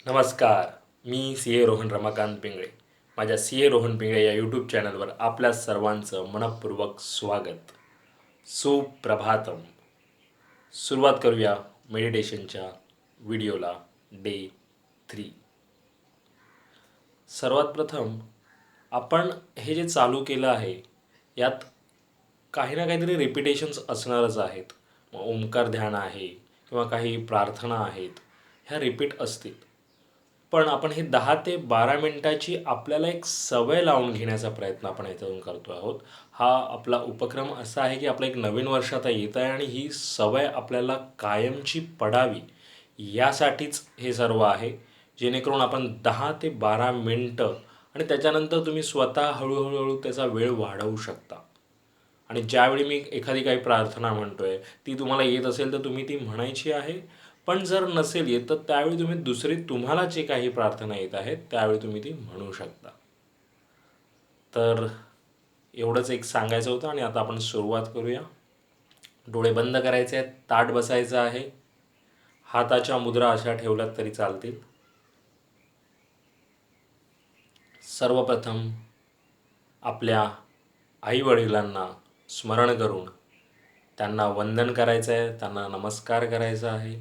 नमस्कार. मी सी ए रोहन रमाकांत पिंगळे. माझ्या सी ए रोहन पिंगळे या यूट्यूब चॅनलवर आपल्या सर्वांचं मनपूर्वक स्वागत. सुप्रभातम. सुरुवात करूया मेडिटेशनच्या व्हिडिओला. डे 3. सर्वात प्रथम आपण हे जे चालू केलं आहे यात काही ना काहीतरी रिपिटेशन्स असणारच आहेत. मग ओंकार ध्यान आहे किंवा काही प्रार्थना आहेत, ह्या रिपीट असतील. पण आपण हे 10 ते 12 मिनटाची आपल्याला एक सवय लावून घेण्याचा प्रयत्न आपण यातून करतो आहोत. हा आपला उपक्रम असा आहे की आपलं एक नवीन वर्ष आता येत आहे आणि ही सवय आपल्याला कायमची पडावी यासाठीच हे सर्व आहे. जेणेकरून आपण 10 ते 12 मिनटं आणि त्याच्यानंतर तुम्ही स्वतः हळूहळू त्याचा वेळ वाढवू शकता. आणि ज्यावेळी मी एखादी काही प्रार्थना म्हणतोय ती तुम्हाला येत असेल तर तुम्ही ती म्हणायची आहे. पण जर नसेल येत तर त्यावेळी तुम्ही दुसरी तुम्हाला जे काही प्रार्थना येत आहेत त्यावेळी तुम्ही ती म्हणू शकता. तर एवढंच एक सांगायचं होतं आणि आता आपण सुरुवात करूया. डोळे बंद करायचे आहेत, ताठ बसायचं आहे. हाताच्या मुद्रा अशा ठेवल्यात तरी चालतील. सर्वप्रथम आपल्या आईवडिलांना स्मरण करून त्यांना वंदन करायचं आहे, त्यांना नमस्कार करायचा आहे.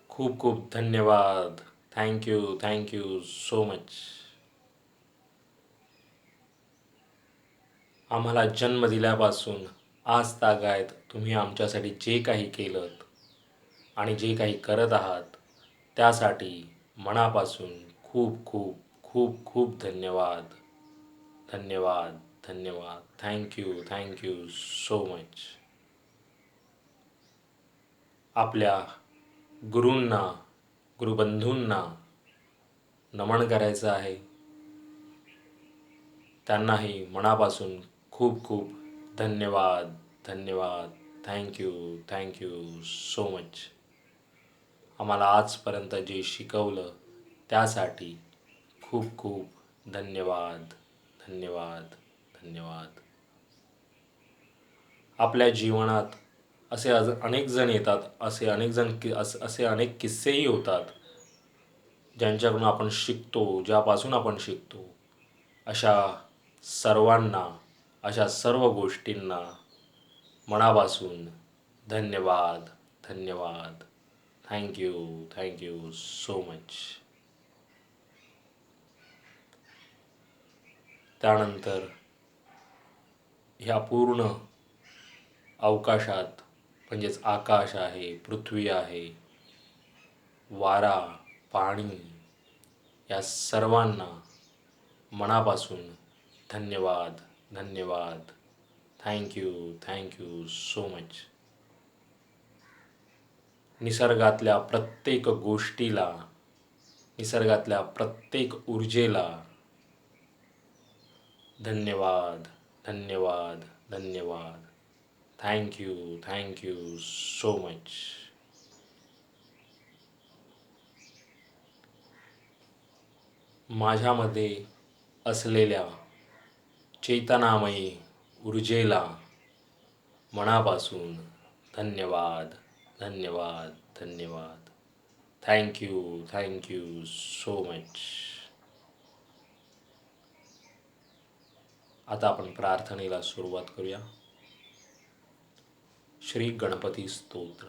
खूप खूप धन्यवाद. Thank you so much. आम्हाला जन्म दिल्यापासून आज तागायत तुम्ही आमच्यासाठी जे काही केलं आणि जे काही करत आहात त्यासाठी मनापासून खूप खूप खूप खूप धन्यवाद. धन्यवाद धन्यवाद. Thank you so much. आपल्या गुरूंना, गुरुबंधूंना नमन करायचं आहे. त्यांनाही मनापासून खूप खूप धन्यवाद. Thank you so much. आम्हाला आजपर्यंत जे शिकवलं त्यासाठी खूप खूप धन्यवाद. आपल्या जीवनात असे अनेक जण येतात, असे अनेक किस्सेही होतात ज्यांच्याकडून आपण शिकतो, ज्यापासून आपण शिकतो. अशा सर्वांना, अशा सर्व गोष्टींना मनापासून धन्यवाद. Thank you so much. त्यानंतर ह्या पूर्ण अवकाशात म्हणजेच आकाश आहे, पृथ्वी आहे, वारा, पाणी, या सर्वांना मनापासून धन्यवाद. Thank you so much. निसर्गातल्या प्रत्येक गोष्टीला, निसर्गातल्या प्रत्येक ऊर्जेला धन्यवाद. Thank you so much. माझ्यामध्ये असलेल्या चेतनामयी ऊर्जेला मनापासून धन्यवाद. Thank you so much. आता आपण प्रार्थनेला सुरुवात करूया. श्री गणपती स्तोत्र.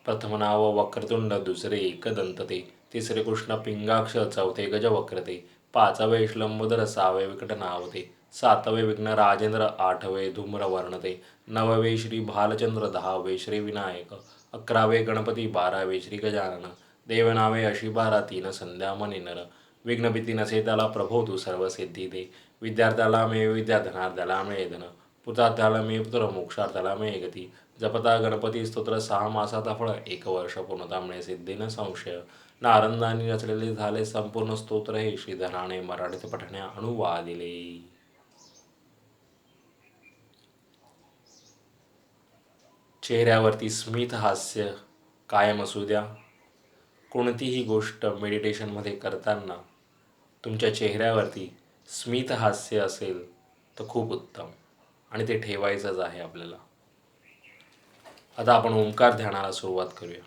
प्रथम नाव वक्रतुंड, दुसरे एकदंतते, तिसरे कृष्ण पिंगाक्ष, चौथे गजवक्रते, पाचवे श्लंबोदर, सहावे विकट नावते, सातवे विघ्न राजेंद्र, आठवे धूम्रवर्णते, नववे श्री भालचंद्र, दहावे श्री विनायक, 11वे गणपती, 12वे श्री गजानन, देवनावे अशी 12, 3 संध्या मनिनर. विघ्नभीती नसे त्याला प्रभो तू सर्व सिद्धी दे. विद्यार्थ्याला मे विद्या, धनार्थ्याला मिळे धन, पुत्रार्थ्याला मे पुत्र, मोक्षार्थ्याला मिळे गती. जपता गणपती स्तोत्र 6 मासाचा फळ, 1 वर्ष पूर्णता मिळे सिद्धी न संशय. नारदांनी रचलेले झाले संपूर्ण स्तोत्र हे श्रीधराने मराठीत पठण्या अनुवादिले. चेहऱ्यावरती स्मित हास्य कायम असू द्या. कोणतीही गोष्ट मेडिटेशनमध्ये करताना तुमच्या चेहऱ्यावरती स्मित हास्य असेल तर खूप उत्तम, आणि ते ठेवायचंच आहे आपल्याला. आता आपण ओंकार ध्यानाला सुरुवात करूया.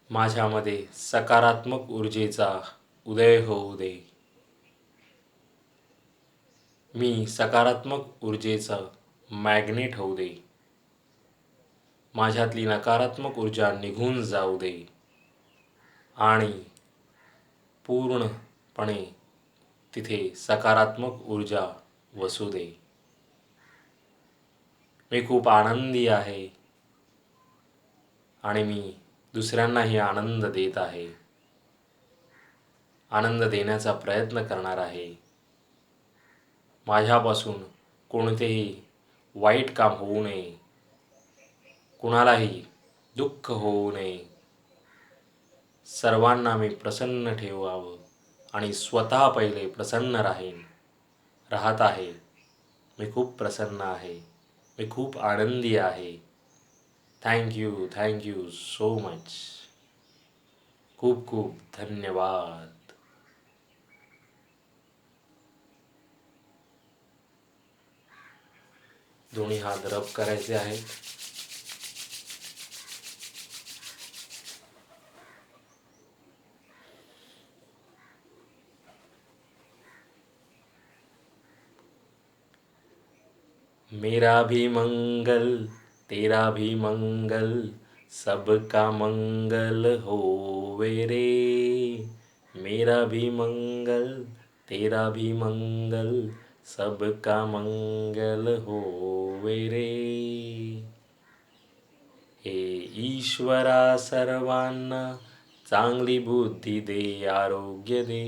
माझ्यामध्ये सकारात्मक ऊर्जेचा उदय होऊ दे. मी सकारात्मक ऊर्जेचा मॅग्नेट होऊ दे. माझ्यातली नकारात्मक ऊर्जा निघून जाऊ दे आणि पूर्णपणे तिथे सकारात्मक ऊर्जा वसू दे. मी खूप आनंदी आहे आणि मी दुसऱ्यांनाही आनंद देत आहे. आनंद देण्याचा प्रयत्न करणार आहे. माझ्यापासून कोणतेही वाईट काम होऊ नये, कुणालाही दुःख होऊ नये. सर्वांना मी प्रसन्न ठेवावं आणि स्वतः पहिले प्रसन्न राहत आहे. मी खूप प्रसन्न आहे. मी खूप आनंदी आहे. Thank you so much. खूप खूप धन्यवाद. दोन्ही हात रब करायचे आहेत. मेरा भी मंगल तेरा भी मंगल सबका मंगल होवे रे. मेरा भी मंगल तेरा भी मंगल सबका मंगल होवे रे. हे ईश्वरा सर्वांना चांगली बुद्धी दे, आरोग्य दे.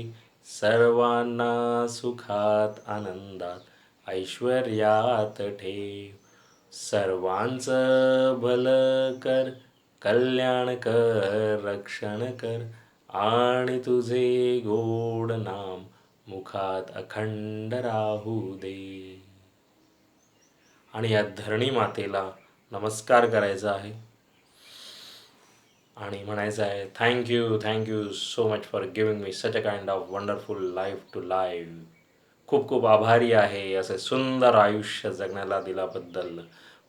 सर्वांना सुखात आनंदात ऐश्वर्यात ठेव. सर्वांचं भलं कर, कल्याण कर, रक्षण कर आणि तुझे गोड नाम मुखात अखंड राहू दे. आणि या धरणी मातेला नमस्कार करायचा आहे आणि म्हणायचं आहे thank you so much for giving me such a kind of wonderful life to live. खूप खूप आभारी आहे असे सुंदर आयुष्य जगण्याला दिल्याबद्दल.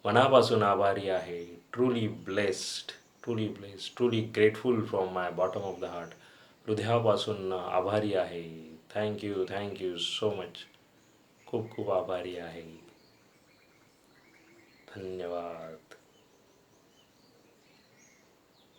मनापासून आभारी आहे. Truly blessed truly grateful from my bottom of the heart. हृदयापासून आभारी आहे. Thank you so much. खूप खूप आभारी आहे. धन्यवाद.